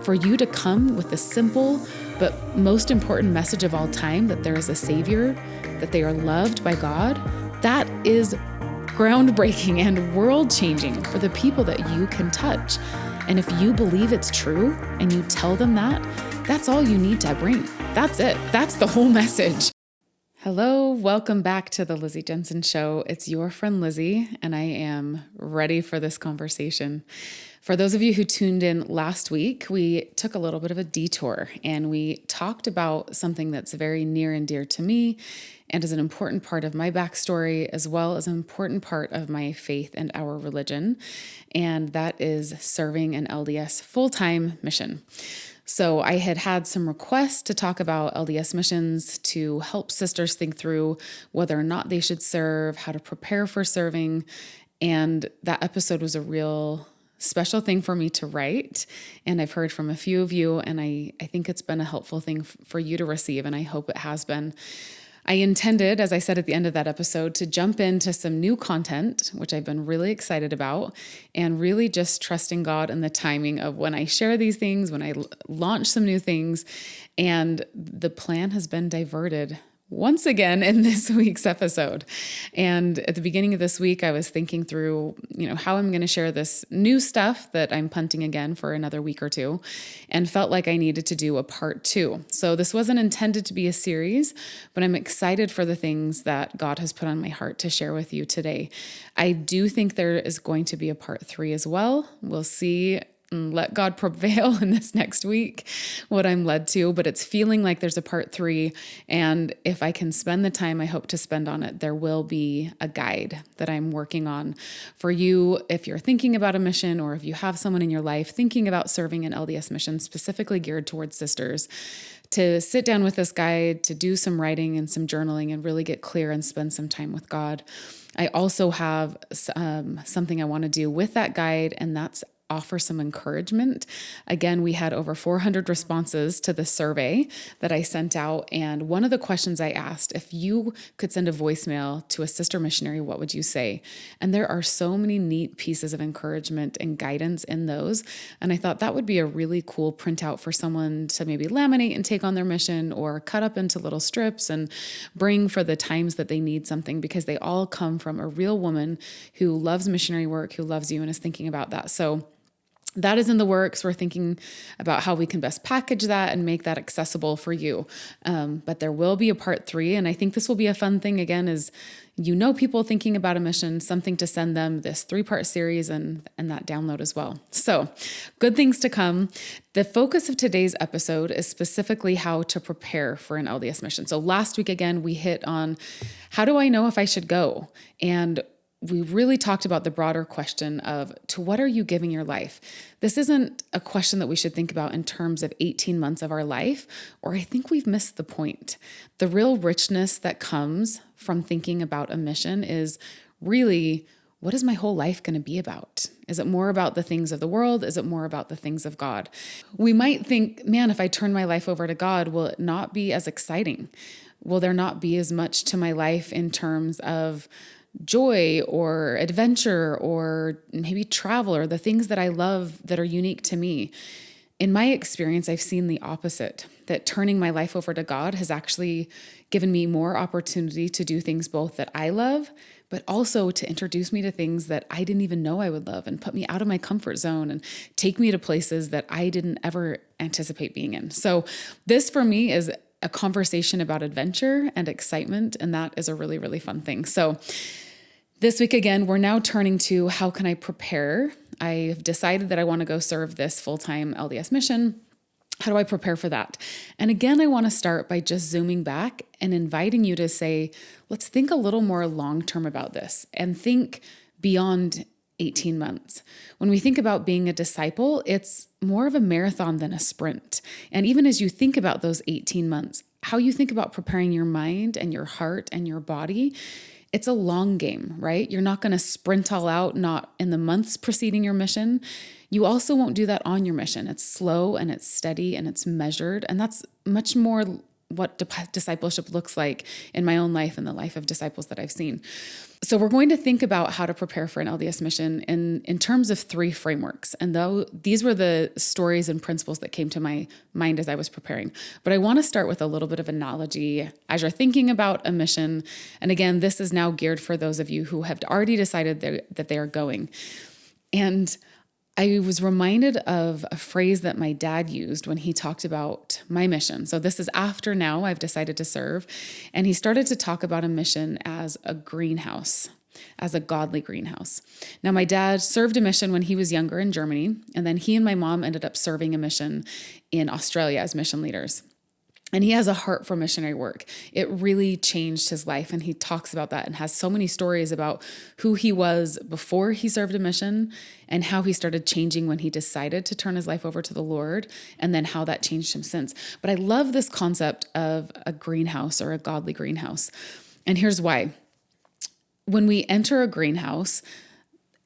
for you to come with the simple but most important message of all time, that there is a Savior, that they are loved by God, that is groundbreaking and world-changing for the people that you can touch. And if you believe it's true and you tell them that, that's all you need to bring. That's it. That's the whole message. Hello, welcome back to the Lizzy Jensen Show. It's your friend Lizzy, and I am ready for this conversation. For those of you who tuned in last week, we took a little bit of a detour and we talked about something that's very near and dear to me and is an important part of my backstory, as well as an important part of my faith and our religion, and that is serving an LDS full-time mission. So I had some requests to talk about LDS missions to help sisters think through whether or not they should serve, how to prepare for serving, and that episode was a real special thing for me to write, and I've heard from a few of you, and I think it's been a helpful thing for you to receive, and I hope it has been. I intended, as I said at the end of that episode, to jump into some new content, which I've been really excited about, and really just trusting God and the timing of when I share these things, when I launch some new things, and the plan has been diverted once again in this week's episode. And at the beginning of this week, I was thinking through, how I'm going to share this new stuff that I'm punting again for another week or two, and felt like I needed to do a part 2. So this wasn't intended to be a series, but I'm excited for the things that God has put on my heart to share with you today. I do think there is going to be a part 3 as well. We'll see. Let God prevail in this next week, what I'm led to, but it's feeling like there's a part 3. And if I can spend the time I hope to spend on it, there will be a guide that I'm working on for you. If you're thinking about a mission, or if you have someone in your life thinking about serving an LDS mission specifically geared towards sisters, to sit down with this guide, to do some writing and some journaling and really get clear and spend some time with God. I also have something I want to do with that guide, and that's offer some encouragement. Again, we had over 400 responses to the survey that I sent out. And one of the questions I asked, if you could send a voicemail to a sister missionary, what would you say? And there are so many neat pieces of encouragement and guidance in those. And I thought that would be a really cool printout for someone to maybe laminate and take on their mission, or cut up into little strips and bring for the times that they need something, because they all come from a real woman who loves missionary work, who loves you and is thinking about that. So that is in the works. We're thinking about how we can best package that and make that accessible for you. But there will be a part 3. And I think this will be a fun thing again, is, people thinking about a mission, something to send them, this 3-part series and that download as well. So good things to come. The focus of today's episode is specifically how to prepare for an LDS mission. So last week, again, we hit on, how do I know if I should go? And we really talked about the broader question of, to what are you giving your life? This isn't a question that we should think about in terms of 18 months of our life, or I think we've missed the point. The real richness that comes from thinking about a mission is really, what is my whole life going to be about? Is it more about the things of the world? Is it more about the things of God? We might think, man, if I turn my life over to God, will it not be as exciting? Will there not be as much to my life in terms of joy or adventure or maybe travel or the things that I love that are unique to me? In my experience, I've seen the opposite, that turning my life over to God has actually given me more opportunity to do things both that I love, but also to introduce me to things that I didn't even know I would love, and put me out of my comfort zone and take me to places that I didn't ever anticipate being in. So this for me is a conversation about adventure and excitement, and that is a really, really fun thing. So this week, again, we're now turning to, how can I prepare? I've decided that I want to go serve this full-time LDS mission. How do I prepare for that? And again, I want to start by just zooming back and inviting you to say, let's think a little more long-term about this and think beyond 18 months. When we think about being a disciple, it's more of a marathon than a sprint. And even as you think about those 18 months, how you think about preparing your mind and your heart and your body, it's a long game, right? You're not going to sprint all out, not in the months preceding your mission. You also won't do that on your mission. It's slow and it's steady and it's measured. And that's much more what discipleship looks like in my own life and the life of disciples that I've seen. So we're going to think about how to prepare for an LDS mission in terms of 3 frameworks. And though these were the stories and principles that came to my mind as I was preparing. But I want to start with a little bit of analogy as you're thinking about a mission. And again, this is now geared for those of you who have already decided that they are going. And I was reminded of a phrase that my dad used when he talked about my mission. So this is after now I've decided to serve. And he started to talk about a mission as a greenhouse, as a godly greenhouse. Now, my dad served a mission when he was younger in Germany, and then he and my mom ended up serving a mission in Australia as mission leaders. And he has a heart for missionary work. It really changed his life. And he talks about that and has so many stories about who he was before he served a mission and how he started changing when he decided to turn his life over to the Lord, and then how that changed him since. But I love this concept of a greenhouse or a godly greenhouse. And here's why. When we enter a greenhouse,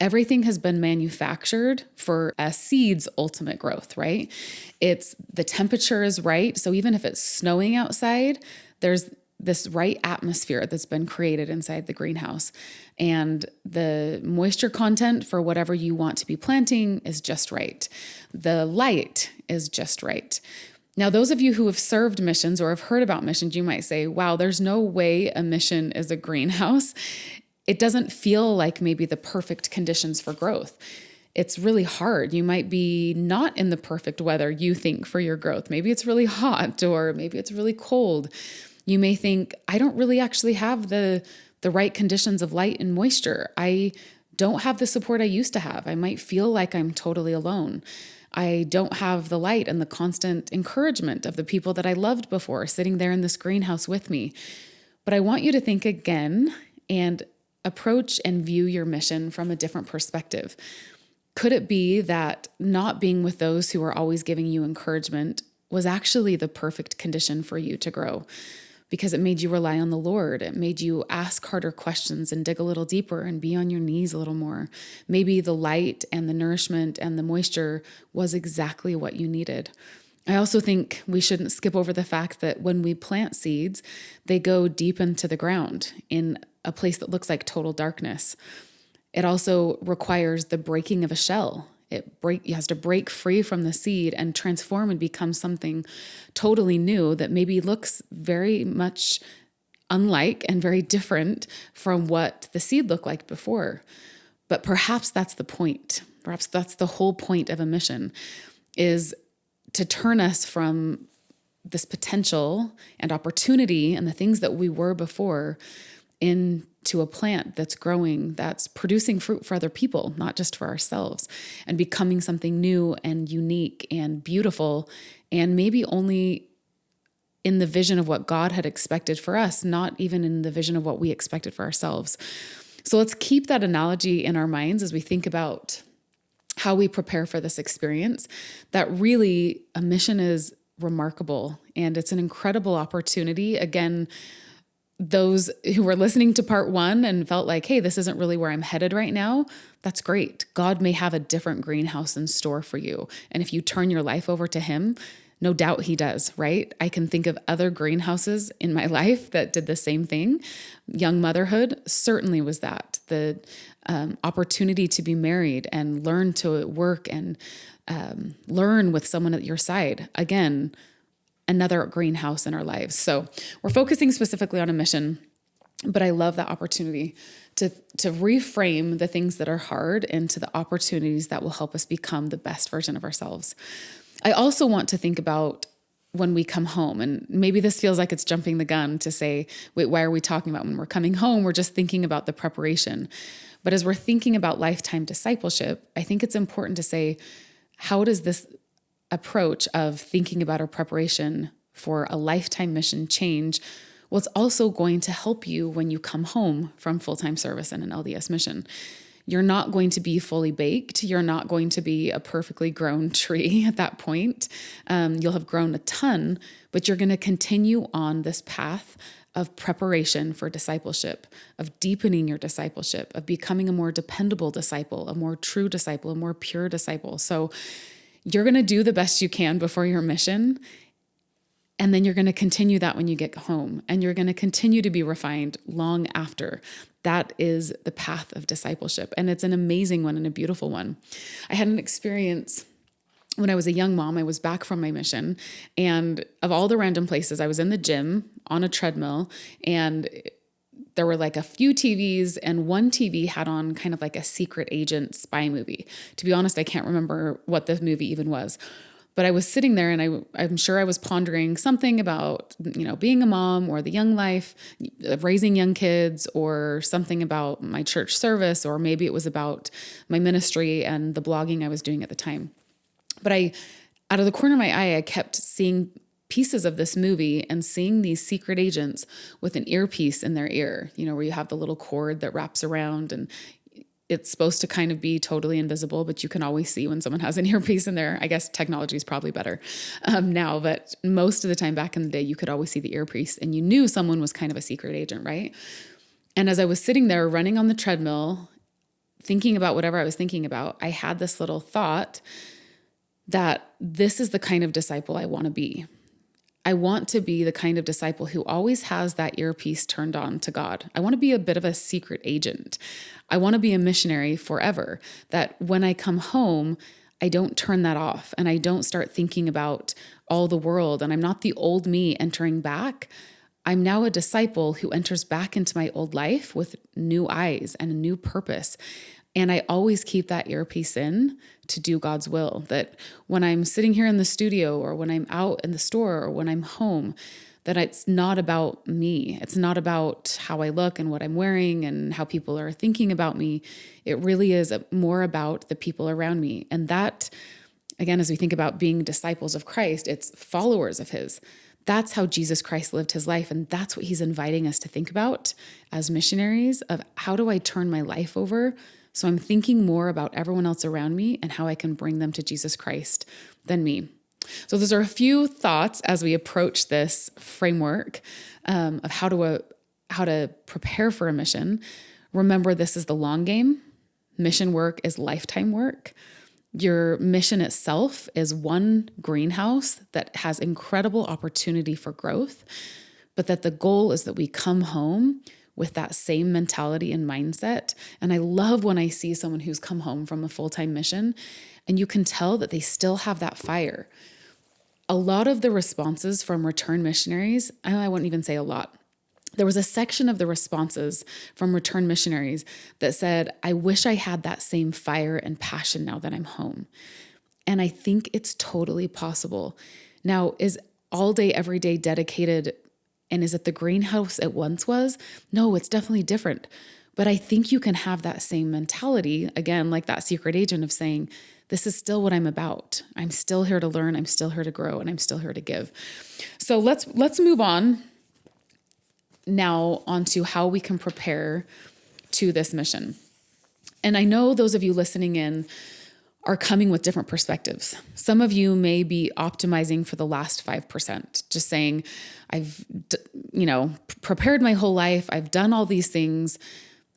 everything has been manufactured for a seed's ultimate growth, right? The temperature is right. So even if it's snowing outside, there's this right atmosphere that's been created inside the greenhouse. And the moisture content for whatever you want to be planting is just right. The light is just right. Now, those of you who have served missions or have heard about missions, you might say, wow, there's no way a mission is a greenhouse. It doesn't feel like maybe the perfect conditions for growth. It's really hard. You might be not in the perfect weather you think for your growth. Maybe it's really hot, or maybe it's really cold. You may think, I don't really actually have the right conditions of light and moisture. I don't have the support I used to have. I might feel like I'm totally alone. I don't have the light and the constant encouragement of the people that I loved before sitting there in this greenhouse with me. But I want you to think again and approach and view your mission from a different perspective. Could it be that not being with those who are always giving you encouragement was actually the perfect condition for you to grow? Because it made you rely on the Lord. It made you ask harder questions and dig a little deeper and be on your knees a little more. Maybe the light and the nourishment and the moisture was exactly what you needed. I also think we shouldn't skip over the fact that when we plant seeds, they go deep into the ground in a place that looks like total darkness. It also requires the breaking of a shell. It has to break free from the seed and transform and become something totally new that maybe looks very much unlike and very different from what the seed looked like before. But perhaps that's the point. Perhaps that's the whole point of a mission, is to turn us from this potential and opportunity and the things that we were before into a plant that's growing, that's producing fruit for other people, not just for ourselves, and becoming something new and unique and beautiful, and maybe only in the vision of what God had expected for us, not even in the vision of what we expected for ourselves. So let's keep that analogy in our minds as we think about how we prepare for this experience, that really a mission is remarkable and it's an incredible opportunity. Again, those who were listening to part 1 and felt like, hey, this isn't really where I'm headed right now, that's great. God may have a different greenhouse in store for you. And if you turn your life over to Him, no doubt He does, right? I can think of other greenhouses in my life that did the same thing. Young motherhood certainly was that. The opportunity to be married and learn to work and learn with someone at your side. Again, another greenhouse in our lives. So we're focusing specifically on a mission, but I love that opportunity to reframe the things that are hard into the opportunities that will help us become the best version of ourselves. I also want to think about when we come home, and maybe this feels like it's jumping the gun to say, wait, why are we talking about when we're coming home? We're just thinking about the preparation. But as we're thinking about lifetime discipleship, I think it's important to say, how does this approach of thinking about our preparation for a lifetime mission change? Well, it's also going to help you when you come home from full-time service in an LDS mission. You're not going to be fully baked. You're not going to be a perfectly grown tree at that point. You'll have grown a ton, but you're going to continue on this path of preparation for discipleship, of deepening your discipleship, of becoming a more dependable disciple, a more true disciple, a more pure disciple. So you're going to do the best you can before your mission. And then you're going to continue that when you get home, and you're going to continue to be refined long after. That is the path of discipleship. And it's an amazing one and a beautiful one. I had an experience when I was a young mom. I was back from my mission, and of all the random places, I was in the gym on a treadmill, and there were like a few TVs, and one TV had on kind of like a secret agent spy movie. To be honest, I can't remember what the movie even was. But I was sitting there, and I'm sure I was pondering something about, being a mom, or the young life, raising young kids, or something about my church service, or maybe it was about my ministry and the blogging I was doing at the time. But out of the corner of my eye, I kept seeing pieces of this movie and seeing these secret agents with an earpiece in their ear, where you have the little cord that wraps around, and it's supposed to kind of be totally invisible, but you can always see when someone has an earpiece in there. I guess technology is probably better now, but most of the time back in the day, you could always see the earpiece, and you knew someone was kind of a secret agent, right? And as I was sitting there running on the treadmill, thinking about whatever I was thinking about, I had this little thought that this is the kind of disciple I want to be. I want to be the kind of disciple who always has that earpiece turned on to God. I want to be a bit of a secret agent. I want to be a missionary forever, that when I come home, I don't turn that off, and I don't start thinking about all the world, and I'm not the old me entering back. I'm now a disciple who enters back into my old life with new eyes and a new purpose. And I always keep that earpiece in to do God's will, that when I'm sitting here in the studio, or when I'm out in the store, or when I'm home, that it's not about me. It's not about how I look and what I'm wearing and how people are thinking about me. It really is more about the people around me. And that, again, as we think about being disciples of Christ, it's followers of his. That's how Jesus Christ lived his life. And that's what he's inviting us to think about as missionaries, of how do I turn my life over so I'm thinking more about everyone else around me and how I can bring them to Jesus Christ than me. So those are a few thoughts as we approach this framework of how to prepare for a mission. Remember, this is the long game. Mission work is lifetime work. Your mission itself is one greenhouse that has incredible opportunity for growth, but that the goal is that we come home with that same mentality and mindset. And I love when I see someone who's come home from a full-time mission, and you can tell that they still have that fire. A lot of the responses from return missionaries, I wouldn't even say a lot, there was a section of the responses from return missionaries that said, I wish I had that same fire and passion now that I'm home. And I think it's totally possible. Now, is all day, every day dedicated, and is it the greenhouse it once was? No, it's definitely different. But I think you can have that same mentality, again, like that secret agent of saying, this is still what I'm about. I'm still here to learn. I'm still here to grow, and I'm still here to give. So let's move on now onto how we can prepare to this mission. And I know those of you listening in are coming with different perspectives. Some of you may be optimizing for the last 5%, just saying, I've, prepared my whole life. I've done all these things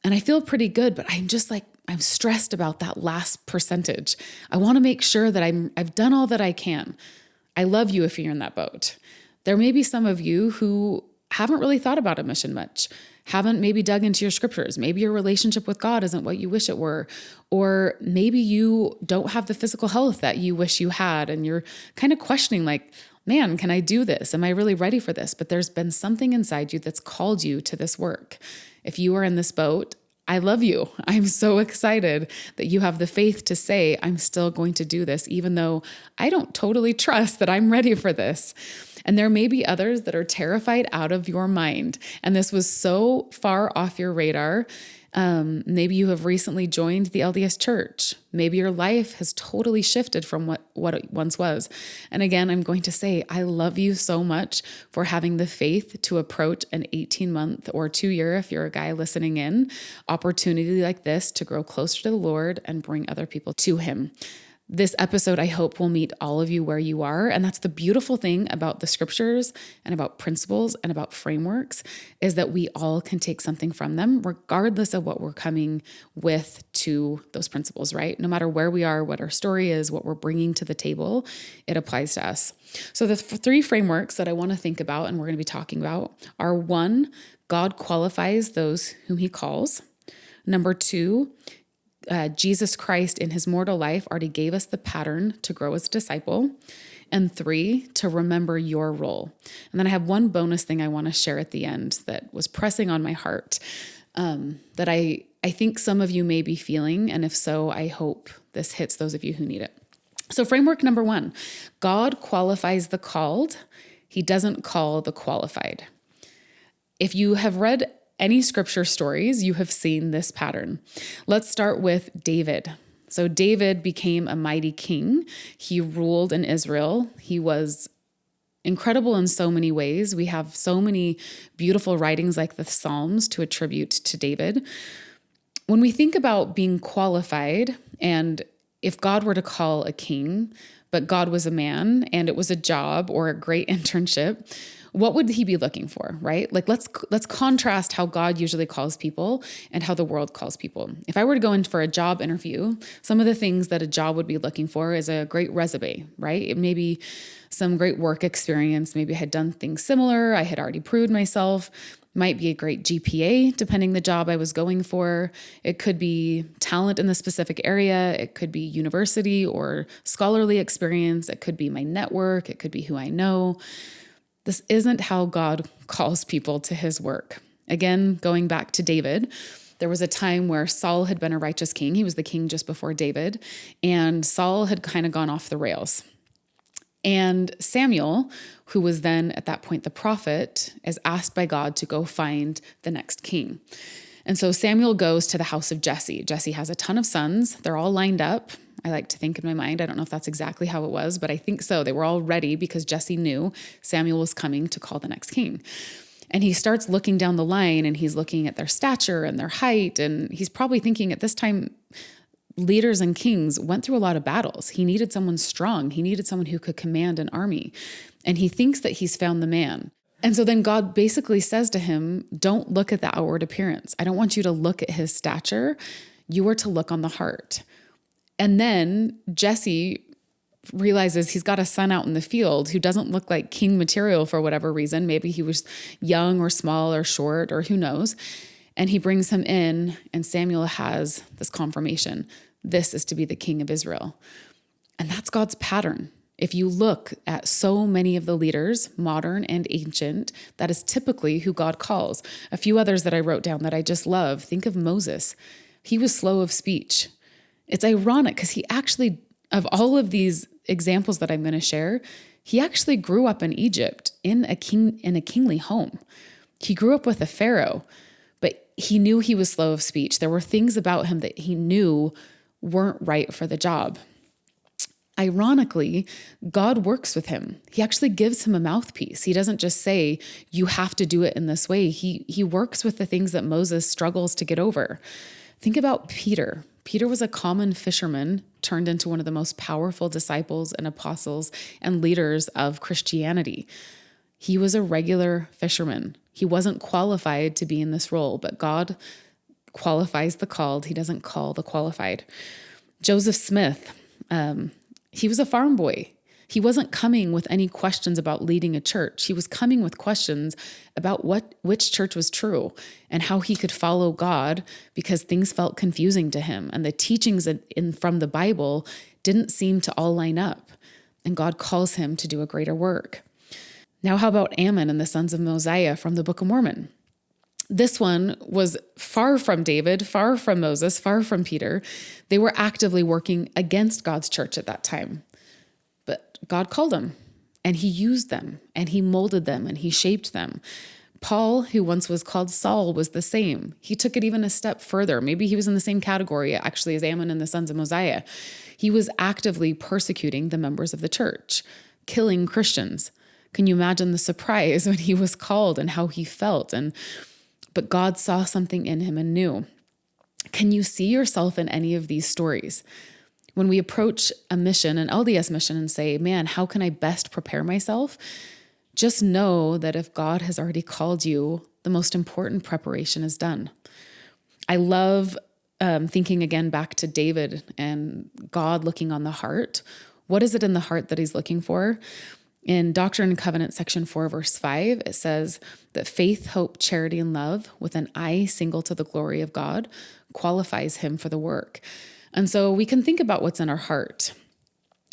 and I feel pretty good, but I'm stressed about that last percentage. I want to make sure that I've done all that I can. I love you if you're in that boat. There may be some of you who haven't really thought about a mission much, haven't maybe dug into your scriptures. Maybe your relationship with God isn't what you wish it were. Or maybe you don't have the physical health that you wish you had. And you're kind of questioning like, man, can I do this? Am I really ready for this? But there's been something inside you that's called you to this work. If you are in this boat, I love you. I'm so excited that you have the faith to say, I'm still going to do this, even though I don't totally trust that I'm ready for this. And there may be others that are terrified out of your mind. And this was so far off your radar. Maybe you have recently joined the LDS church. Maybe your life has totally shifted from what it once was. And again, I'm going to say, I love you so much for having the faith to approach an 18-month or 2-year, if you're a guy listening in, opportunity like this to grow closer to the Lord and bring other people to him. This episode, I hope, will meet all of you where you are. And that's the beautiful thing about the scriptures and about principles and about frameworks, is that we all can take something from them, regardless of what we're coming with to those principles, right? No matter where we are, what our story is, what we're bringing to the table, it applies to us. So the three frameworks that I want to think about and we're going to be talking about are: 1, God qualifies those whom he calls. Number 2, Jesus Christ in his mortal life already gave us the pattern to grow as a disciple. And 3, to remember your role. And then I have one bonus thing I want to share at the end that was pressing on my heart, that I think some of you may be feeling. And if so, I hope this hits those of you who need it. So framework number 1, God qualifies the called. He doesn't call the qualified. If you have read any scripture stories, you have seen this pattern. Let's start with David. So David became a mighty king. He ruled in Israel. He was incredible in so many ways. We have so many beautiful writings like the Psalms to attribute to David. When we think about being qualified, and if God were to call a king, but God was a man and it was a job or a great internship, what would he be looking for, right? Like let's contrast how God usually calls people and how the world calls people. If I were to go in for a job interview, some of the things that a job would be looking for is a great resume, right? It may be some great work experience. Maybe I had done things similar. I had already proved myself. Might be a great GPA, depending the job I was going for. It could be talent in the specific area. It could be university or scholarly experience. It could be my network. It could be who I know. This isn't how God calls people to his work. Again, going back to David, there was a time where Saul had been a righteous king. He was the king just before David, and Saul had kind of gone off the rails. And Samuel, who was then at that point the prophet, is asked by God to go find the next king. And so Samuel goes to the house of Jesse. Jesse has a ton of sons. They're all lined up. I like to think in my mind, I don't know if that's exactly how it was, but I think so. They were all ready because Jesse knew Samuel was coming to call the next king. And he starts looking down the line and he's looking at their stature and their height. And he's probably thinking at this time, leaders and kings went through a lot of battles. He needed someone strong. He needed someone who could command an army. And he thinks that he's found the man. And so then God basically says to him, don't look at the outward appearance. I don't want you to look at his stature. You are to look on the heart. And then Jesse realizes he's got a son out in the field who doesn't look like king material for whatever reason. Maybe he was young or small or short or who knows. And he brings him in, and Samuel has this confirmation. This is to be the king of Israel. And that's God's pattern. If you look at so many of the leaders, modern and ancient, that is typically who God calls. A few others that I wrote down that I just love. Think of Moses. He was slow of speech. It's ironic because he actually, of all of these examples that I'm going to share, he actually grew up in Egypt in a kingly home. He grew up with a pharaoh, but he knew he was slow of speech. There were things about him that he knew weren't right for the job. Ironically, God works with him. He actually gives him a mouthpiece. He doesn't just say, you have to do it in this way. He works with the things that Moses struggles to get over. Think about Peter. Peter was a common fisherman turned into one of the most powerful disciples and apostles and leaders of Christianity. He was a regular fisherman. He wasn't qualified to be in this role, but God qualifies the called. He doesn't call the qualified. Joseph Smith, he was a farm boy. He wasn't coming with any questions about leading a church. He was coming with questions about which church was true and how he could follow God because things felt confusing to him. And the teachings from the Bible didn't seem to all line up. And God calls him to do a greater work. Now, how about Ammon and the sons of Mosiah from the Book of Mormon? This one was far from David, far from Moses, far from Peter. They were actively working against God's church at that time. But God called them, and he used them, and he molded them, and he shaped them. Paul, who once was called Saul, was the same. He took it even a step further. Maybe he was in the same category, actually, as Ammon and the sons of Mosiah. He was actively persecuting the members of the church, killing Christians. Can you imagine the surprise when he was called and how he felt? But God saw something in him and knew. Can you see yourself in any of these stories? When we approach a mission, an LDS mission, and say, man, how can I best prepare myself? Just know that if God has already called you, the most important preparation is done. I love thinking again back to David and God looking on the heart. What is it in the heart that he's looking for? In Doctrine and Covenants, section 4, verse 5, it says that faith, hope, charity, and love with an eye single to the glory of God qualifies him for the work. And so we can think about what's in our heart.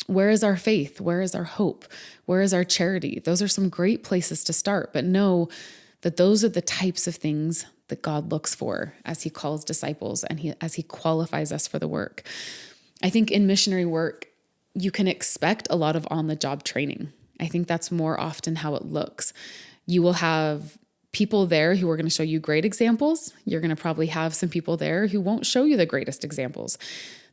Where is our faith? Where is our hope? Where is our charity? Those are some great places to start, but know that those are the types of things that God looks for as he calls disciples and as he qualifies us for the work. I think in missionary work, you can expect a lot of on-the-job training. I think that's more often how it looks. You will have people there who are going to show you great examples. You're going to probably have some people there who won't show you the greatest examples.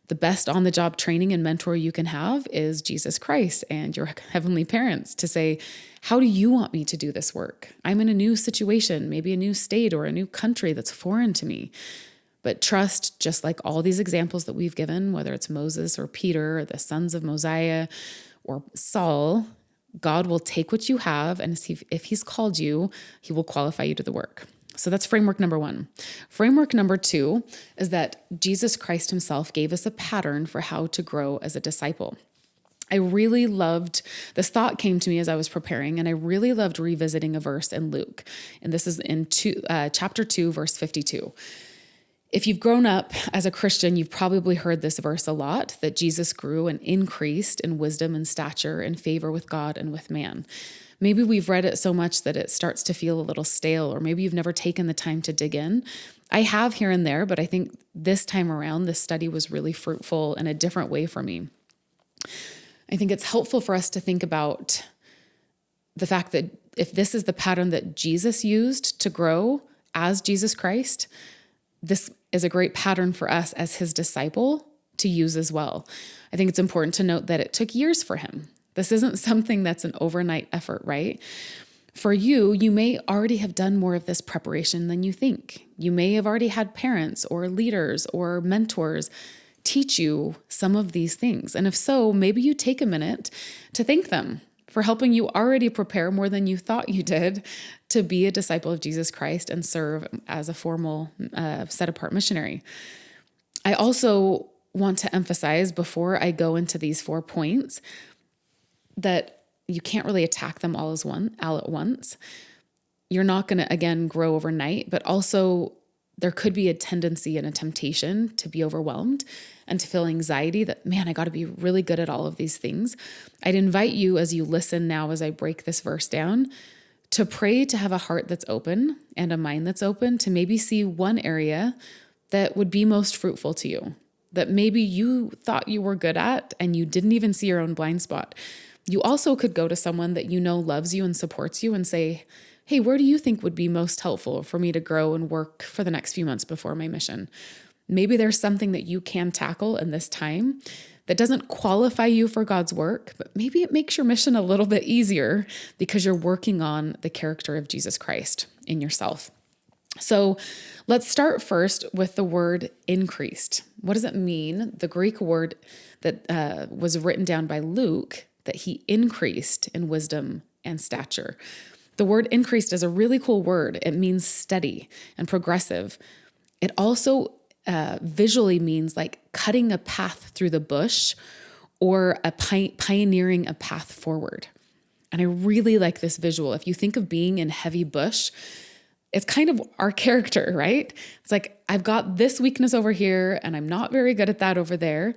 The best on-the-job training and mentor you can have is Jesus Christ and your heavenly parents to say, how do you want me to do this work? I'm in a new situation, maybe a new state or a new country that's foreign to me. But trust, just like all these examples that we've given, whether it's Moses or Peter or the sons of Mosiah or Saul, God will take what you have, and if he's called you, he will qualify you to the work. So that's framework number one. Framework number two is that Jesus Christ himself gave us a pattern for how to grow as a disciple. I really loved, this thought came to me as I was preparing, and I really loved revisiting a verse in Luke. And this is in chapter 2, verse 52. If you've grown up as a Christian, you've probably heard this verse a lot, that Jesus grew and increased in wisdom and stature and favor with God and with man. Maybe we've read it so much that it starts to feel a little stale, or maybe you've never taken the time to dig in. I have here and there, but I think this time around, this study was really fruitful in a different way for me. I think it's helpful for us to think about the fact that if this is the pattern that Jesus used to grow as Jesus Christ, this is a great pattern for us as his disciple to use as well. I think it's important to note that it took years for him. This isn't something that's an overnight effort, right? For you, you may already have done more of this preparation than you think. You may have already had parents or leaders or mentors teach you some of these things. And if so, maybe you take a minute to thank them for helping you already prepare more than you thought you did to be a disciple of Jesus Christ and serve as a formal, set-apart missionary. I also want to emphasize before I go into these 4 points that you can't really attack them all at once. You're not going to, again, grow overnight, but also there could be a tendency and a temptation to be overwhelmed and to feel anxiety that, man, I got to be really good at all of these things. I'd invite you as you listen now, as I break this verse down, to pray to have a heart that's open and a mind that's open to maybe see one area that would be most fruitful to you, that maybe you thought you were good at and you didn't even see your own blind spot. You also could go to someone that you know loves you and supports you and say, hey, where do you think would be most helpful for me to grow and work for the next few months before my mission? Maybe there's something that you can tackle in this time that doesn't qualify you for God's work, but maybe it makes your mission a little bit easier because you're working on the character of Jesus Christ in yourself. So let's start first with the word increased. What does it mean? The Greek word that was written down by Luke, that he increased in wisdom and stature. The word increased is a really cool word. It means steady and progressive. It also visually means like cutting a path through the bush or pioneering a path forward. And I really like this visual. If you think of being in heavy bush, it's kind of our character, right? It's like, I've got this weakness over here and I'm not very good at that over there,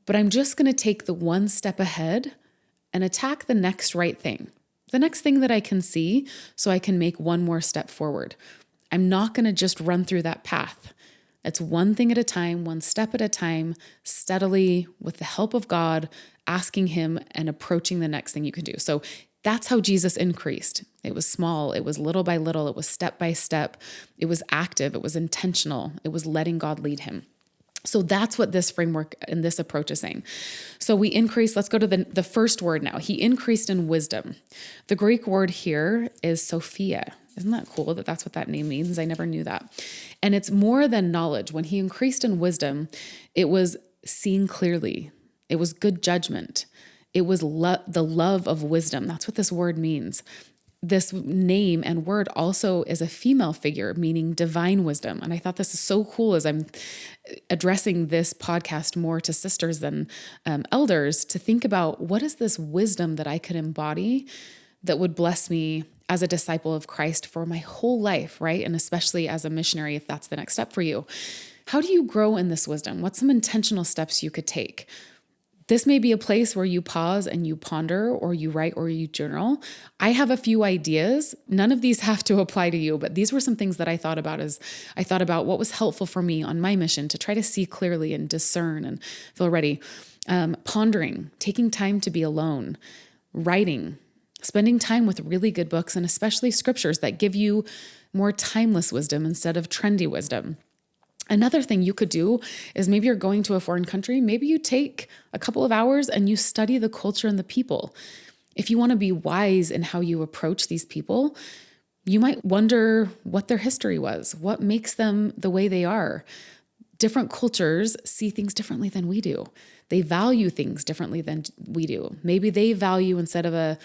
but I'm just going to take the one step ahead and attack the next right thing, the next thing that I can see so I can make one more step forward. I'm not going to just run through that path. It's one thing at a time, one step at a time, steadily with the help of God, asking him and approaching the next thing you can do. So that's how Jesus increased. It was small. It was little by little. It was step by step. It was active. It was intentional. It was letting God lead him. So that's what this framework and this approach is saying. So we increase, let's go to the first word now. He increased in wisdom. The Greek word here is Sophia. Isn't that cool that that's what that name means? I never knew that. And it's more than knowledge. When he increased in wisdom, it was seeing clearly. It was good judgment. It was the love of wisdom. That's what this word means. This name and word also is a female figure, meaning divine wisdom. And I thought this is so cool as I'm addressing this podcast more to sisters than elders, to think about what is this wisdom that I could embody that would bless me as a disciple of Christ for my whole life, right? And especially as a missionary, if that's the next step for you. How do you grow in this wisdom? What's some intentional steps you could take? This may be a place where you pause and you ponder, or you write, or you journal. I have a few ideas. None of these have to apply to you, but these were some things that I thought about as I thought about what was helpful for me on my mission to try to see clearly and discern and feel ready. Pondering, taking time to be alone, writing, spending time with really good books, and especially scriptures that give you more timeless wisdom instead of trendy wisdom. Another thing you could do is maybe you're going to a foreign country. Maybe you take a couple of hours and you study the culture and the people. If you want to be wise in how you approach these people, you might wonder what their history was, what makes them the way they are. Different cultures see things differently than we do. They value things differently than we do. Maybe they value, instead of a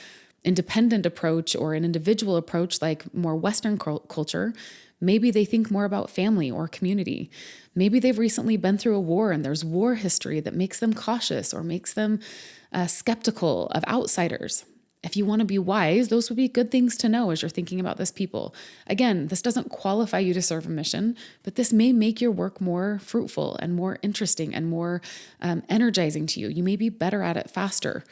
independent approach or an individual approach like more Western culture, maybe they think more about family or community. Maybe they've recently been through a war and there's war history that makes them cautious or makes them skeptical of outsiders. If you want to be wise, those would be good things to know as you're thinking about this people. Again, this doesn't qualify you to serve a mission, but this may make your work more fruitful and more interesting and more energizing to you. You may be better at it faster.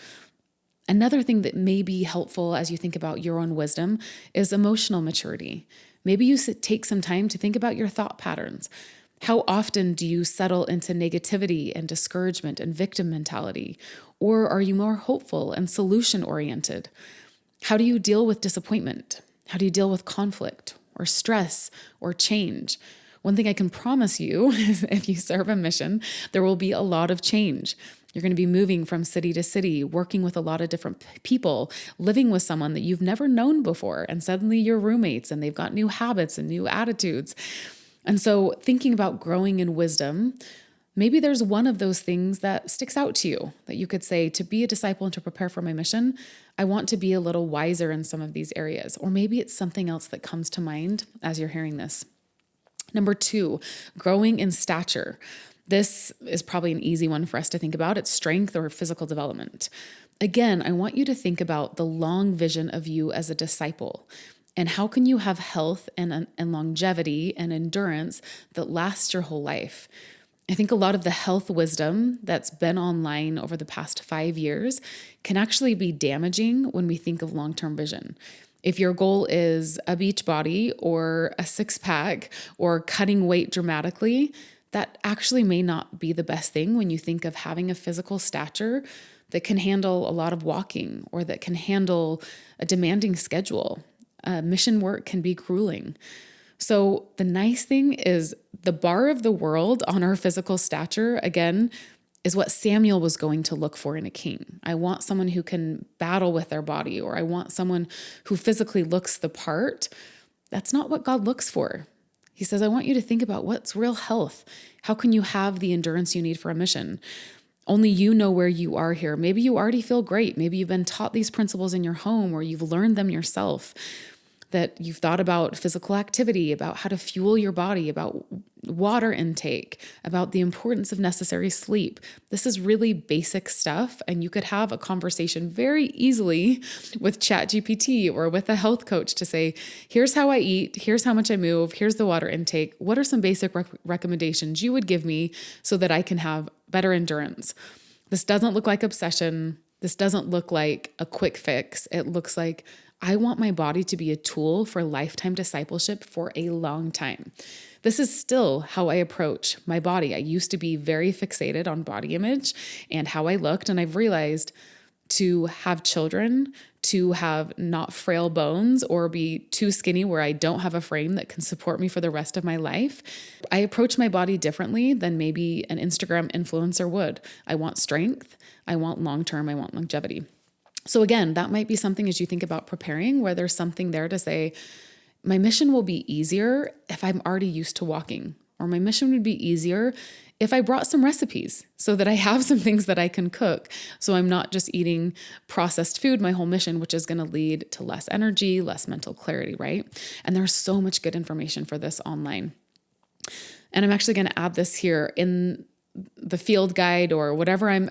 Another thing that may be helpful as you think about your own wisdom is emotional maturity. Maybe you take some time to think about your thought patterns. How often do you settle into negativity and discouragement and victim mentality? Or are you more hopeful and solution-oriented? How do you deal with disappointment? How do you deal with conflict or stress or change? One thing I can promise you is if you serve a mission, there will be a lot of change. You're going to be moving from city to city, working with a lot of different people, living with someone that you've never known before, and suddenly you're roommates and they've got new habits and new attitudes. And so thinking about growing in wisdom, maybe there's one of those things that sticks out to you that you could say, to be a disciple and to prepare for my mission, I want to be a little wiser in some of these areas. Or maybe it's something else that comes to mind as you're hearing this. Number 2, growing in stature. This is probably an easy one for us to think about. It's strength or physical development. Again, I want you to think about the long vision of you as a disciple, and how can you have health and longevity and endurance that lasts your whole life. I think a lot of the health wisdom that's been online over the past 5 years can actually be damaging when we think of long-term vision. If your goal is a beach body or a six-pack or cutting weight dramatically, that actually may not be the best thing when you think of having a physical stature that can handle a lot of walking or that can handle a demanding schedule. Mission work can be grueling. So the nice thing is the bar of the world on our physical stature, again, is what Samuel was going to look for in a king. I want someone who can battle with their body, or I want someone who physically looks the part. That's not what God looks for. He says, I want you to think about what's real health. How can you have the endurance you need for a mission? Only you know where you are here. Maybe you already feel great. Maybe you've been taught these principles in your home, or you've learned them yourself, that you've thought about physical activity, about how to fuel your body, about water intake, about the importance of necessary sleep. This is really basic stuff, and you could have a conversation very easily with ChatGPT or with a health coach to say, here's how I eat, here's how much I move, here's the water intake. What are some basic recommendations you would give me so that I can have better endurance? This doesn't look like obsession. This doesn't look like a quick fix. It looks like I want my body to be a tool for lifetime discipleship for a long time. This is still how I approach my body. I used to be very fixated on body image and how I looked, and I've realized to have children, to have not frail bones or be too skinny where I don't have a frame that can support me for the rest of my life, I approach my body differently than maybe an Instagram influencer would. I want strength, I want long-term, I want longevity. So again, that might be something as you think about preparing, where there's something there to say, my mission will be easier if I'm already used to walking, or my mission would be easier if I brought some recipes so that I have some things that I can cook. So I'm not just eating processed food my whole mission, which is going to lead to less energy, less mental clarity, right? And there's so much good information for this online. And I'm actually going to add this here in the field guide or whatever I'm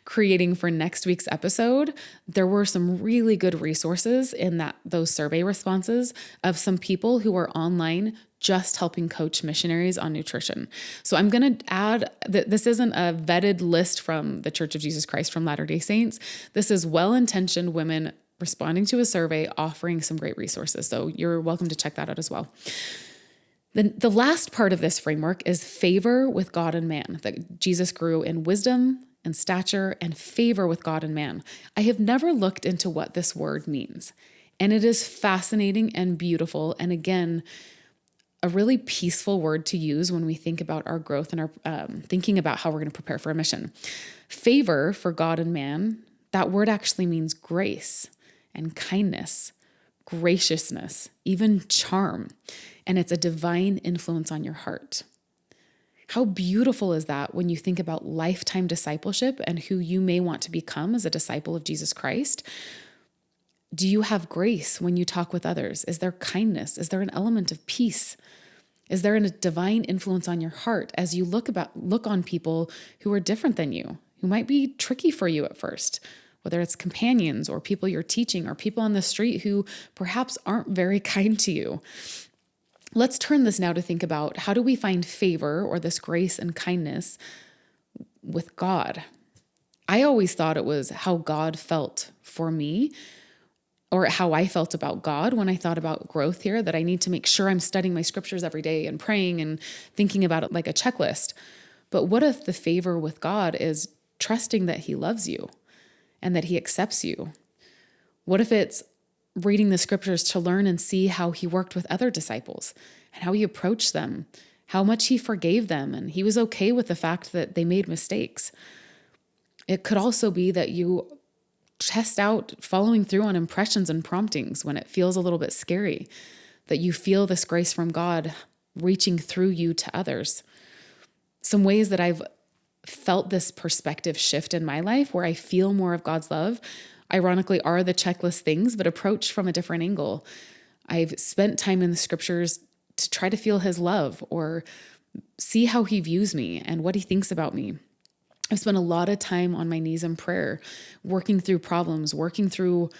creating for next week's episode. There were some really good resources in those survey responses of some people who are online just helping coach missionaries on nutrition. So I'm going to add that this isn't a vetted list from the Church of Jesus Christ from Latter-day Saints. This is well-intentioned women responding to a survey, offering some great resources. So you're welcome to check that out as well. Then the last part of this framework is favor with God and man, that Jesus grew in wisdom and stature and favor with God and man. I have never looked into what this word means, and it is fascinating and beautiful. And again, a really peaceful word to use when we think about our growth and our thinking about how we're going to prepare for a mission. Favor for God and man, that word actually means grace and kindness, graciousness, even charm. And it's a divine influence on your heart. How beautiful is that when you think about lifetime discipleship and who you may want to become as a disciple of Jesus Christ? Do you have grace when you talk with others? Is there kindness? Is there an element of peace? Is there a divine influence on your heart as you look on people who are different than you, who might be tricky for you at first, whether it's companions or people you're teaching or people on the street who perhaps aren't very kind to you? Let's turn this now to think about how do we find favor or this grace and kindness with God? I always thought it was how God felt for me, or how I felt about God when I thought about growth here, that I need to make sure I'm studying my scriptures every day and praying and thinking about it like a checklist. But what if the favor with God is trusting that he loves you and that he accepts you? What if it's reading the scriptures to learn and see how he worked with other disciples and how he approached them, how much he forgave them, and he was okay with the fact that they made mistakes? It could also be that you test out following through on impressions and promptings when it feels a little bit scary, that you feel this grace from God reaching through you to others. Some ways that I've felt this perspective shift in my life where I feel more of God's love, ironically, are the checklist things, but approached from a different angle. I've spent time in the scriptures to try to feel his love or see how he views me and what he thinks about me. I've spent a lot of time on my knees in prayer, working through problems, working through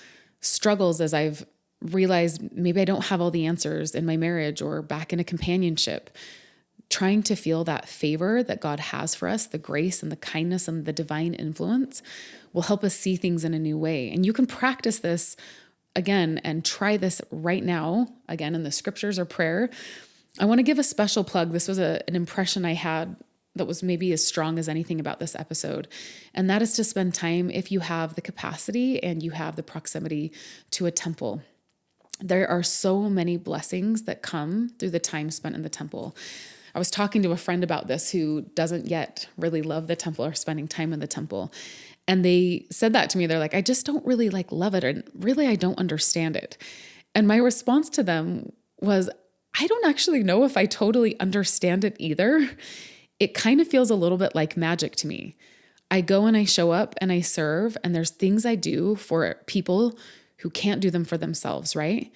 struggles as I've realized maybe I don't have all the answers in my marriage or back in a companionship, trying to feel that favor that God has for us, the grace and the kindness and the divine influence will help us see things in a new way. And you can practice this again and try this right now, again, in the scriptures or prayer. I want to give a special plug. This was an impression I had that was maybe as strong as anything about this episode. And that is to spend time, if you have the capacity and you have the proximity to a temple. There are so many blessings that come through the time spent in the temple. I was talking to a friend about this who doesn't yet really love the temple or spending time in the temple. And they said that to me. They're like, I just don't really love it. And really, I don't understand it. And my response to them was, I don't actually know if I totally understand it either. It kind of feels a little bit like magic to me. I go and I show up and I serve, and there's things I do for people who can't do them for themselves, right?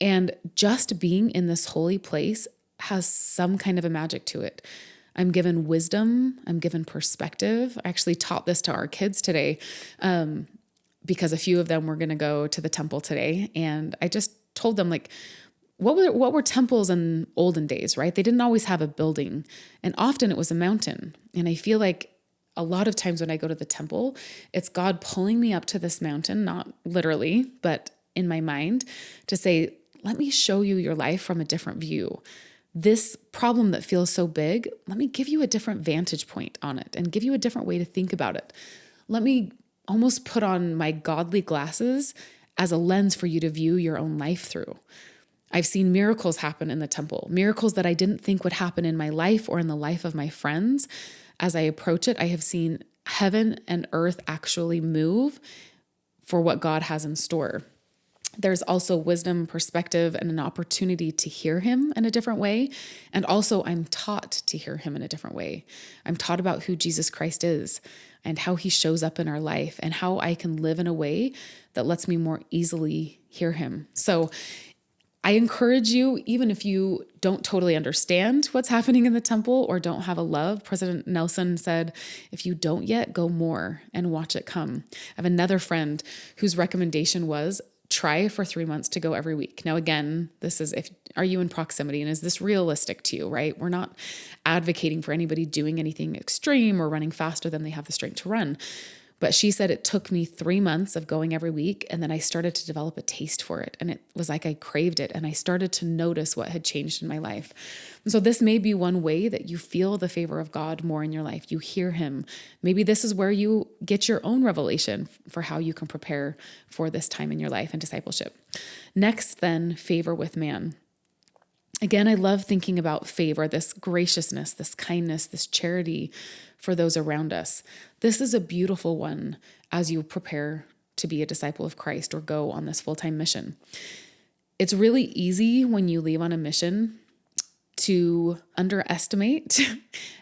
And just being in this holy place has some kind of a magic to it. I'm given wisdom. I'm given perspective. I actually taught this to our kids today because a few of them were going to go to the temple today. And I just told them, what were temples in olden days, right? They didn't always have a building, and often it was a mountain. And I feel like a lot of times when I go to the temple, it's God pulling me up to this mountain, not literally, but in my mind, to say, let me show you your life from a different view. This problem that feels so big, let me give you a different vantage point on it and give you a different way to think about it. Let me almost put on my godly glasses as a lens for you to view your own life through. I've seen miracles happen in the temple, miracles that I didn't think would happen in my life or in the life of my friends. As I approach it, I have seen heaven and earth actually move for what God has in store. There's also wisdom, perspective, and an opportunity to hear him in a different way. And also, I'm taught to hear him in a different way. I'm taught about who Jesus Christ is and how he shows up in our life and how I can live in a way that lets me more easily hear him. So I encourage you, even if you don't totally understand what's happening in the temple or don't have a love, President Nelson said, if you don't yet, go more and watch it come. I have another friend whose recommendation was try for 3 months to go every week. Now, again, this is are you in proximity and is this realistic to you, right? We're not advocating for anybody doing anything extreme or running faster than they have the strength to run. But she said it took me 3 months of going every week, and then I started to develop a taste for it. And it was like I craved it, and I started to notice what had changed in my life. And so this may be one way that you feel the favor of God more in your life. You hear him. Maybe this is where you get your own revelation for how you can prepare for this time in your life and discipleship. Next, then, favor with man. Again, I love thinking about favor, this graciousness, this kindness, this charity for those around us. This is a beautiful one as you prepare to be a disciple of Christ or go on this full-time mission. It's really easy when you leave on a mission to underestimate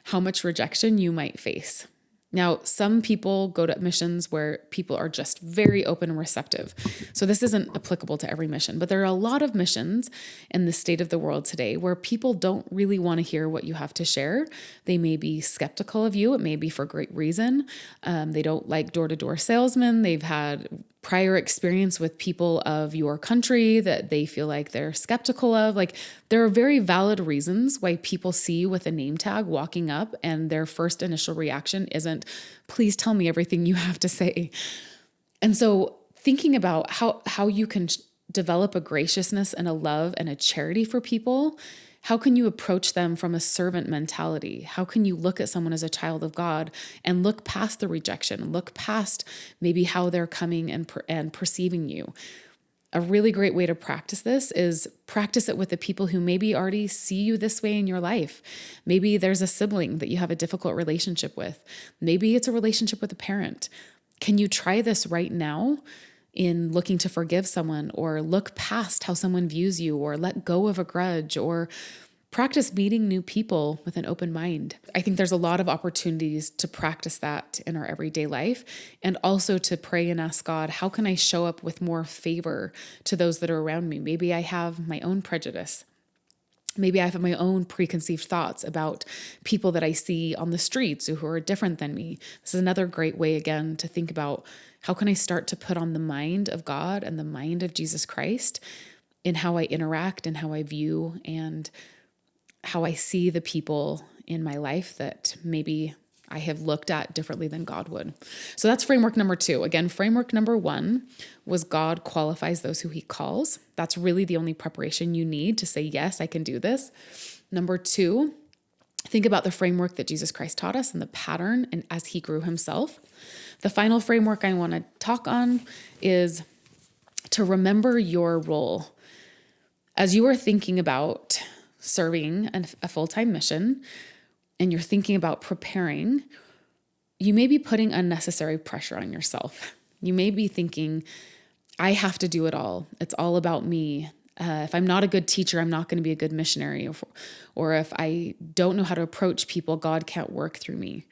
how much rejection you might face. Now, some people go to missions where people are just very open and receptive. So this isn't applicable to every mission, but there are a lot of missions in the state of the world today where people don't really want to hear what you have to share. They may be skeptical of you. It may be for great reason. They don't like door-to-door salesmen. They've had prior experience with people of your country that they feel like they're skeptical of. Like, there are very valid reasons why people see you with a name tag walking up and their first initial reaction isn't, please tell me everything you have to say. And so thinking about how you can develop a graciousness and a love and a charity for people. How can you approach them from a servant mentality? How can you look at someone as a child of God and look past the rejection, look past maybe how they're coming and perceiving you? A really great way to practice this is practice it with the people who maybe already see you this way in your life. Maybe there's a sibling that you have a difficult relationship with. Maybe it's a relationship with a parent. Can you try this right now in looking to forgive someone, or look past how someone views you, or let go of a grudge, or practice meeting new people with an open mind? I think there's a lot of opportunities to practice that in our everyday life, and also to pray and ask God, how can I show up with more favor to those that are around me? Maybe I have my own prejudice. Maybe I have my own preconceived thoughts about people that I see on the streets who are different than me. This is another great way, again, to think about how can I start to put on the mind of God and the mind of Jesus Christ in how I interact and how I view and how I see the people in my life that maybe I have looked at differently than God would. So that's framework number 2. Again, framework number 1 was God qualifies those who he calls. That's really the only preparation you need to say, yes, I can do this. Number 2, think about the framework that Jesus Christ taught us and the pattern and as he grew himself. The final framework I want to talk on is to remember your role. As you are thinking about serving a full-time mission and you're thinking about preparing, you may be putting unnecessary pressure on yourself. You may be thinking, I have to do it all. It's all about me. If I'm not a good teacher, I'm not going to be a good missionary. Or if I don't know how to approach people, God can't work through me.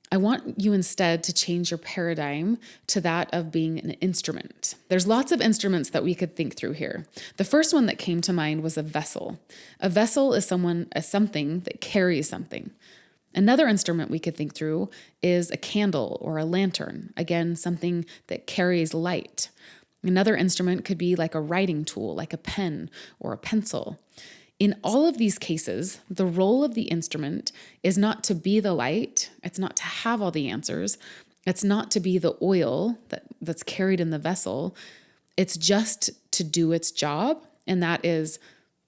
I want you instead to change your paradigm to that of being an instrument. There's lots of instruments that we could think through here. The first one that came to mind was a vessel. A vessel is something that carries something. Another instrument we could think through is a candle or a lantern. Again, something that carries light. Another instrument could be like a writing tool, like a pen or a pencil. In all of these cases, the role of the instrument is not to be the light. It's not to have all the answers. It's not to be the oil that's carried in the vessel. It's just to do its job, and that is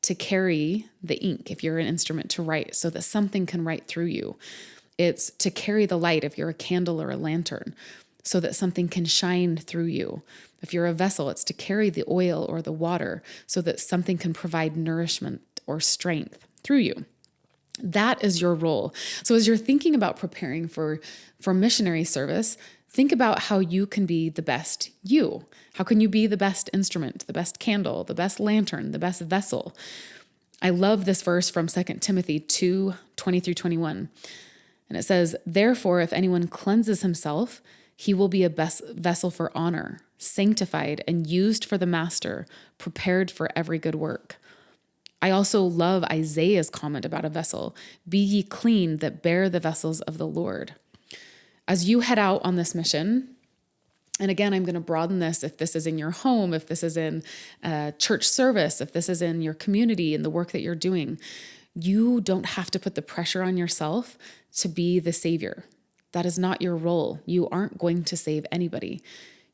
to carry the ink if you're an instrument to write so that something can write through you. It's to carry the light if you're a candle or a lantern so that something can shine through you. If you're a vessel, it's to carry the oil or the water so that something can provide nourishment or strength through you. That is your role. So as you're thinking about preparing for missionary service, Think about how you can be the best you. How can you be the best instrument, the best candle, the best lantern, the best vessel? I love this verse from 2 Timothy 2:20 through 21. And it says, "Therefore, if anyone cleanses himself, he will be a best vessel for honor, sanctified and used for the master, prepared for every good work." I also love Isaiah's comment about a vessel. "Be ye clean that bear the vessels of the Lord." As you head out on this mission, and again, I'm going to broaden this if this is in your home, if this is in a church service, if this is in your community and the work that you're doing, you don't have to put the pressure on yourself to be the savior. That is not your role. You aren't going to save anybody.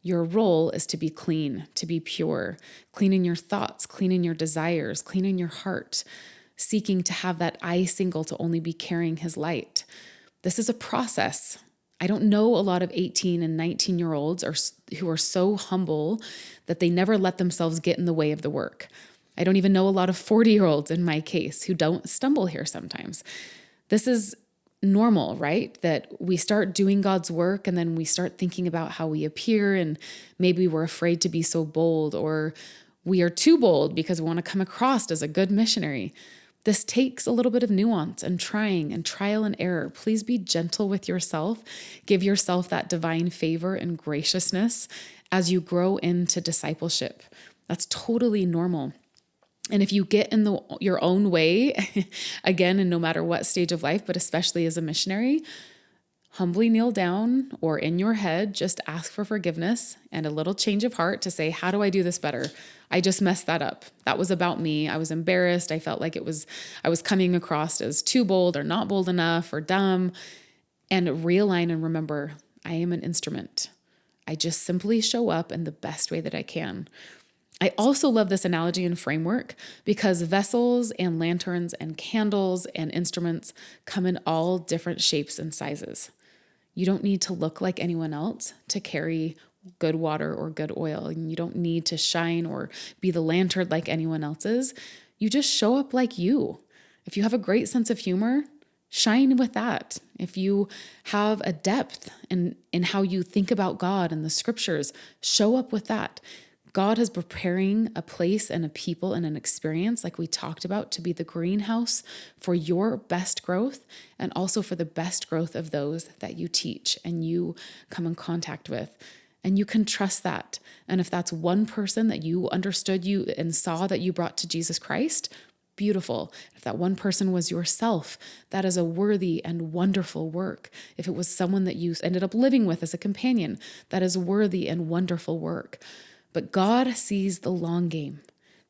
Your role is to be clean, to be pure, clean in your thoughts, clean in your desires, clean in your heart, seeking to have that eye single to only be carrying his light. This is a process. I don't know a lot of 18 and 19-year-olds who are so humble that they never let themselves get in the way of the work. I don't even know a lot of 40-year-olds in my case who don't stumble here sometimes. This is normal, right? That we start doing God's work and then we start thinking about how we appear, and maybe we're afraid to be so bold, or we are too bold because we want to come across as a good missionary. This takes a little bit of nuance and trying and trial and error. Please be gentle with yourself. Give yourself that divine favor and graciousness as you grow into discipleship. That's totally normal. And if you get in your own way, again, and no matter what stage of life, but especially as a missionary, humbly kneel down, or in your head, just ask for forgiveness and a little change of heart to say, how do I do this better? I just messed that up. That was about me. I was embarrassed. I felt like I was coming across as too bold or not bold enough or dumb. And realign and remember, I am an instrument. I just simply show up in the best way that I can. I also love this analogy and framework because vessels and lanterns and candles and instruments come in all different shapes and sizes. You don't need to look like anyone else to carry good water or good oil. And you don't need to shine or be the lantern like anyone else's. You just show up like you. If you have a great sense of humor, shine with that. If you have a depth in how you think about God and the scriptures, show up with that. God is preparing a place and a people and an experience, like we talked about, to be the greenhouse for your best growth and also for the best growth of those that you teach and you come in contact with. And you can trust that. And if that's one person that you understood you and saw that you brought to Jesus Christ, beautiful. If that one person was yourself, that is a worthy and wonderful work. If it was someone that you ended up living with as a companion, that is worthy and wonderful work. But God sees the long game.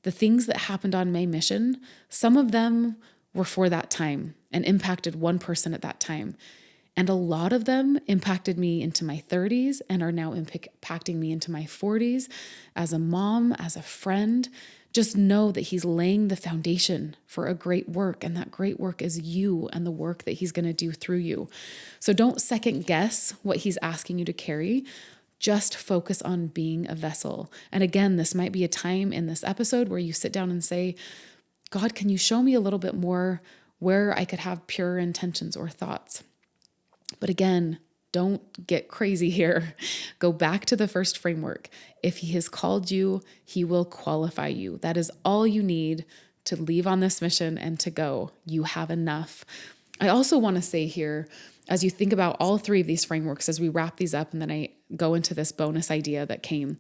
The things that happened on my mission, some of them were for that time and impacted one person at that time. And a lot of them impacted me into my 30s and are now impacting me into my 40s as a mom, as a friend. Just know that he's laying the foundation for a great work, and that great work is you and the work that he's going to do through you. So don't second guess what he's asking you to carry. Just focus on being a vessel. And again, this might be a time in this episode where you sit down and say, God, can you show me a little bit more where I could have pure intentions or thoughts? But again, don't get crazy here. Go back to the first framework. If he has called you, he will qualify you. That is all you need to leave on this mission and to go. You have enough. I also want to say here, as you think about all three of these frameworks, as we wrap these up, and then I go into this bonus idea that came,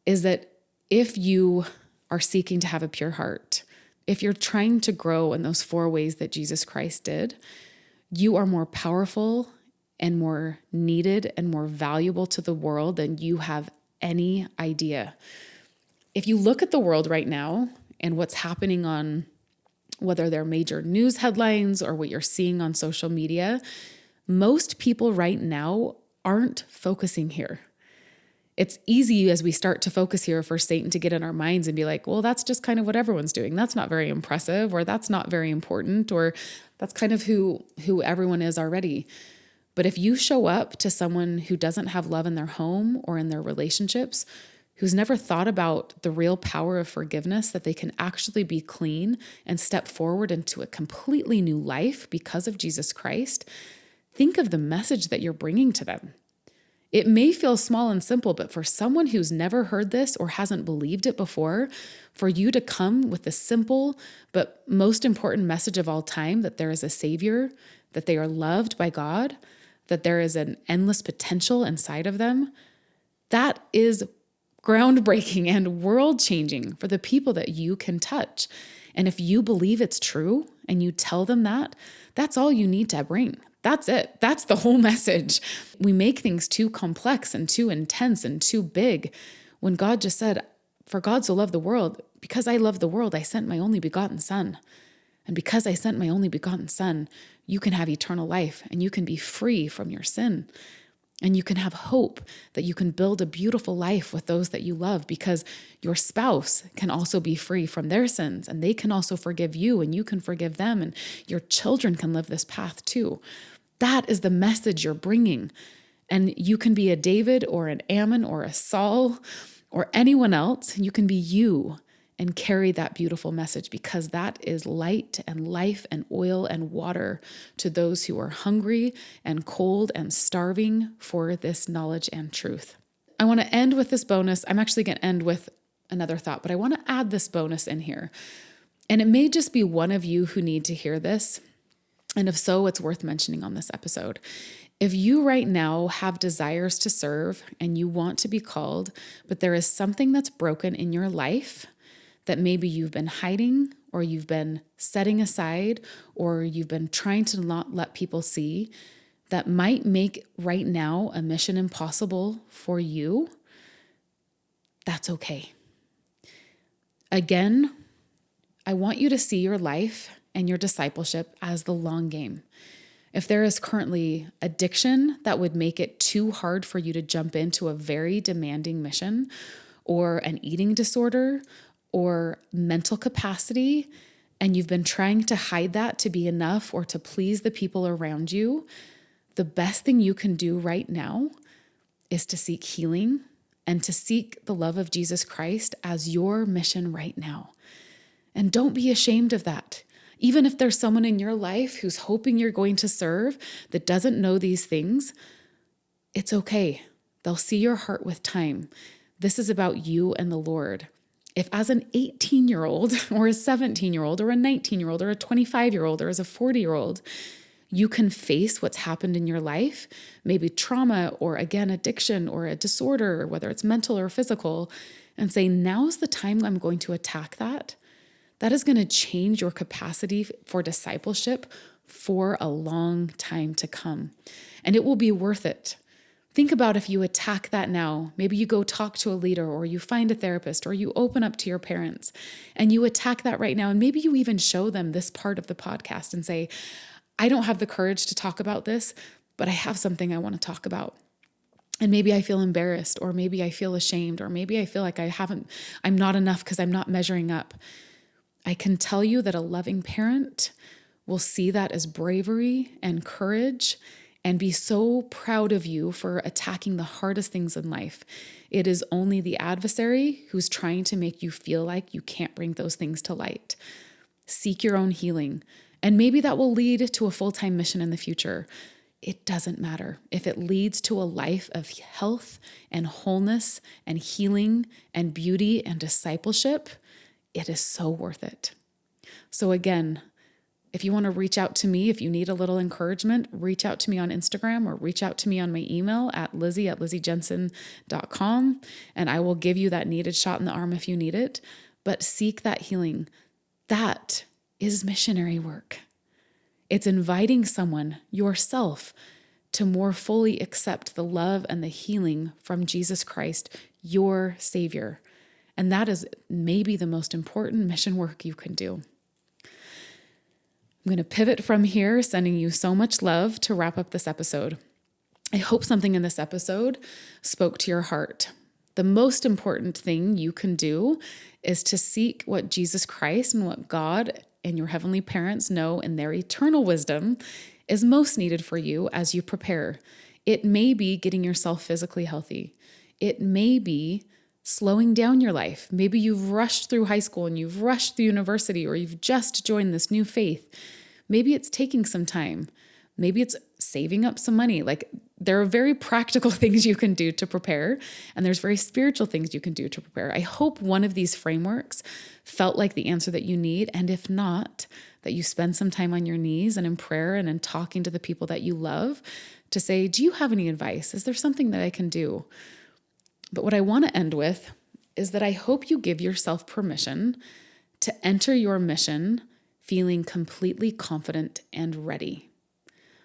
is that if you are seeking to have a pure heart, if you're trying to grow in those 4 ways that Jesus Christ did, you are more powerful and more needed and more valuable to the world than you have any idea. If you look at the world right now and what's happening on whether they're major news headlines or what you're seeing on social media, most people right now aren't focusing here. It's easy as we start to focus here for Satan to get in our minds and be like, well, that's just kind of what everyone's doing. That's not very impressive, or that's not very important, or that's kind of who everyone is already. But if you show up to someone who doesn't have love in their home or in their relationships, who's never thought about the real power of forgiveness, that they can actually be clean and step forward into a completely new life because of Jesus Christ, think of the message that you're bringing to them. It may feel small and simple, but for someone who's never heard this or hasn't believed it before, for you to come with the simple but most important message of all time, that there is a Savior, that they are loved by God, that there is an endless potential inside of them, that is groundbreaking and world-changing for the people that you can touch. And if you believe it's true and you tell them that, that's all you need to bring. That's it. That's the whole message. We make things too complex and too intense and too big when God just said, for God so loved the world, because I love the world, I sent my only begotten Son. And because I sent my only begotten Son, you can have eternal life and you can be free from your sin. And you can have hope that you can build a beautiful life with those that you love, because your spouse can also be free from their sins and they can also forgive you and you can forgive them, and your children can live this path too. That is the message you're bringing. And you can be a David or an Ammon or a Saul or anyone else. You can be you and carry that beautiful message, because that is light and life and oil and water to those who are hungry and cold and starving for this knowledge and truth. I want to end with this bonus. I'm actually going to end with another thought, but I want to add this bonus in here. And it may just be one of you who need to hear this. And if so, it's worth mentioning on this episode. If you right now have desires to serve and you want to be called, but there is something that's broken in your life that maybe you've been hiding or you've been setting aside or you've been trying to not let people see, that might make right now a mission impossible for you, that's okay. Again, I want you to see your life and your discipleship as the long game. If there is currently addiction that would make it too hard for you to jump into a very demanding mission, or an eating disorder, or mental capacity, and you've been trying to hide that to be enough or to please the people around you, the best thing you can do right now is to seek healing and to seek the love of Jesus Christ as your mission right now. And don't be ashamed of that. Even if there's someone in your life who's hoping you're going to serve that doesn't know these things, it's okay. They'll see your heart with time. This is about you and the Lord. If as an 18-year-old or a 17-year-old or a 19-year-old or a 25-year-old or as a 40-year-old, you can face what's happened in your life, maybe trauma or again, addiction or a disorder, whether it's mental or physical, and say, now's the time I'm going to attack that. That is going to change your capacity for discipleship for a long time to come. And it will be worth it. Think about if you attack that now. Maybe you go talk to a leader, or you find a therapist, or you open up to your parents and you attack that right now. And maybe you even show them this part of the podcast and say, I don't have the courage to talk about this, but I have something I want to talk about. And maybe I feel embarrassed, or maybe I feel ashamed, or maybe I feel like I'm not enough because I'm not measuring up. I can tell you that a loving parent will see that as bravery and courage and be so proud of you for attacking the hardest things in life. It is only the adversary who's trying to make you feel like you can't bring those things to light. Seek your own healing. And maybe that will lead to a full-time mission in the future. It doesn't matter. If it leads to a life of health and wholeness and healing and beauty and discipleship, it is so worth it. So again, if you want to reach out to me, if you need a little encouragement, reach out to me on Instagram or reach out to me on my email at lizzy@lizzyjensen.com, and I will give you that needed shot in the arm if you need it. But seek that healing. That is missionary work. It's inviting someone, yourself, to more fully accept the love and the healing from Jesus Christ, your Savior. And that is maybe the most important mission work you can do. I'm going to pivot from here, sending you so much love to wrap up this episode. I hope something in this episode spoke to your heart. The most important thing you can do is to seek what Jesus Christ and what God and your heavenly parents know in their eternal wisdom is most needed for you as you prepare. It may be getting yourself physically healthy. It may be slowing down your life. Maybe you've rushed through high school and you've rushed through university, or you've just joined this new faith. Maybe it's taking some time. Maybe it's saving up some money. Like, there are very practical things you can do to prepare, and there's very spiritual things you can do to prepare. I hope one of these frameworks felt like the answer that you need. And if not, that you spend some time on your knees and in prayer and in talking to the people that you love to say, do you have any advice? Is there something that I can do? But what I want to end with is that I hope you give yourself permission to enter your mission feeling completely confident and ready.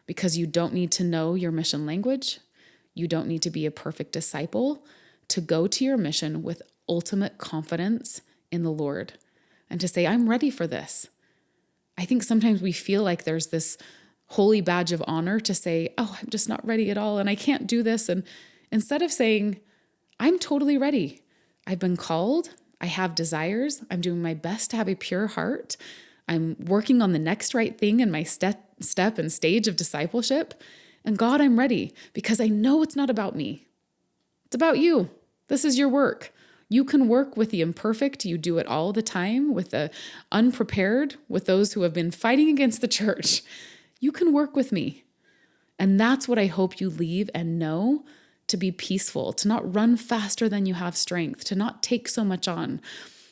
Because you don't need to know your mission language. You don't need to be a perfect disciple to go to your mission with ultimate confidence in the Lord and to say, I'm ready for this. I think sometimes we feel like there's this holy badge of honor to say, oh, I'm just not ready at all and I can't do this. And instead of saying, I'm totally ready. I've been called. I have desires. I'm doing my best to have a pure heart. I'm working on the next right thing in my step and stage of discipleship. And God, I'm ready because I know it's not about me. It's about you. This is your work. You can work with the imperfect. You do it all the time with the unprepared, with those who have been fighting against the church. You can work with me. And that's what I hope you leave and know, to be peaceful, to not run faster than you have strength, to not take so much on.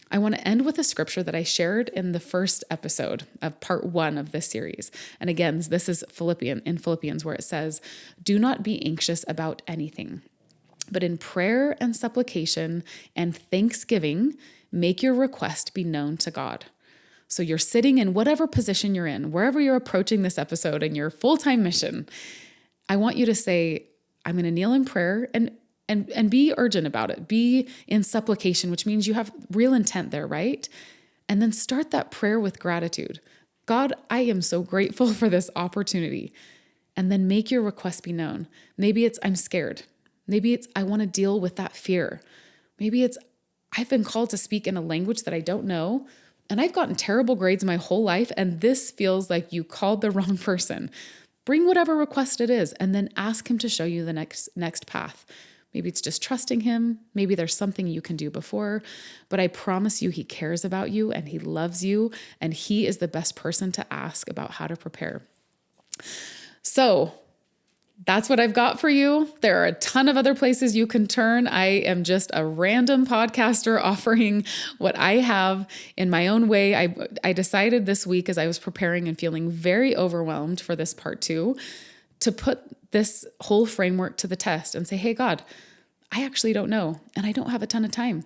I want to end with a scripture that I shared in the first episode of part 1 of this series. And again, this is in Philippians, where it says, do not be anxious about anything, but in prayer and supplication and thanksgiving, make your request be known to God. So you're sitting in whatever position you're in, wherever you're approaching this episode in your full-time mission, I want you to say, I'm going to kneel in prayer and be urgent about it. Be in supplication, which means you have real intent there, right? And then start that prayer with gratitude. God, I am so grateful for this opportunity. And then make your request be known. Maybe it's, I'm scared. Maybe it's, I want to deal with that fear. Maybe it's, I've been called to speak in a language that I don't know, and I've gotten terrible grades my whole life, and this feels like you called the wrong person. Bring whatever request it is, and then ask him to show you the next path. Maybe it's just trusting him. Maybe there's something you can do before, but I promise you he cares about you and he loves you, and he is the best person to ask about how to prepare. So that's what I've got for you. There are a ton of other places you can turn. I am just a random podcaster offering what I have in my own way. I decided this week, as I was preparing and feeling very overwhelmed for this part 2, to put this whole framework to the test and say, hey, God, I actually don't know, and I don't have a ton of time.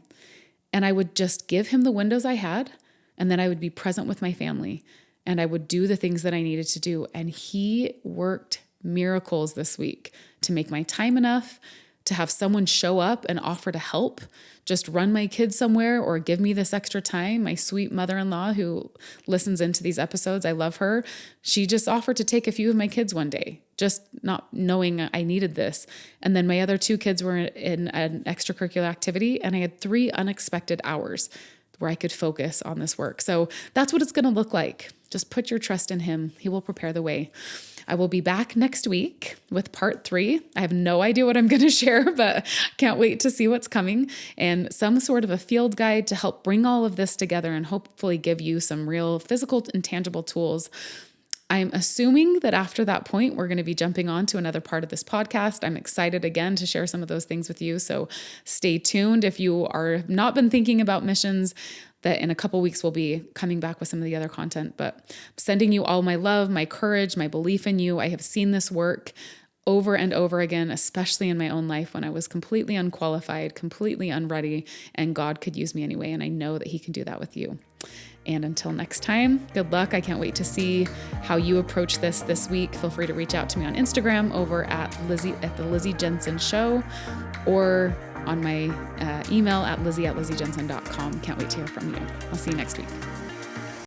And I would just give him the windows I had, and then I would be present with my family, and I would do the things that I needed to do. And he worked miracles this week to make my time enough, to have someone show up and offer to help, just run my kids somewhere or give me this extra time. My sweet mother-in-law who listens into these episodes, I love her. She just offered to take a few of my kids one day, just not knowing I needed this. And then my other 2 kids were in an extracurricular activity, and I had 3 unexpected hours where I could focus on this work. So that's what it's going to look like. Just put your trust in him. He will prepare the way. I will be back next week with part 3. I have no idea what I'm going to share, but can't wait to see what's coming, and some sort of a field guide to help bring all of this together and hopefully give you some real physical and tangible tools. I'm assuming that after that point, we're going to be jumping on to another part of this podcast. I'm excited again to share some of those things with you. So stay tuned. If you are not been thinking about missions, that in a couple weeks we'll be coming back with some of the other content, but I'm sending you all my love, my courage, my belief in you. I have seen this work over and over again, especially in my own life when I was completely unqualified, completely unready, and God could use me anyway. And I know that he can do that with you. And until next time, good luck. I can't wait to see how you approach this week. Feel free to reach out to me on Instagram over at the Lizzy Jensen Show, or on my email at lizzy@lizzyjensen.com. Can't wait to hear from you. I'll see you next week.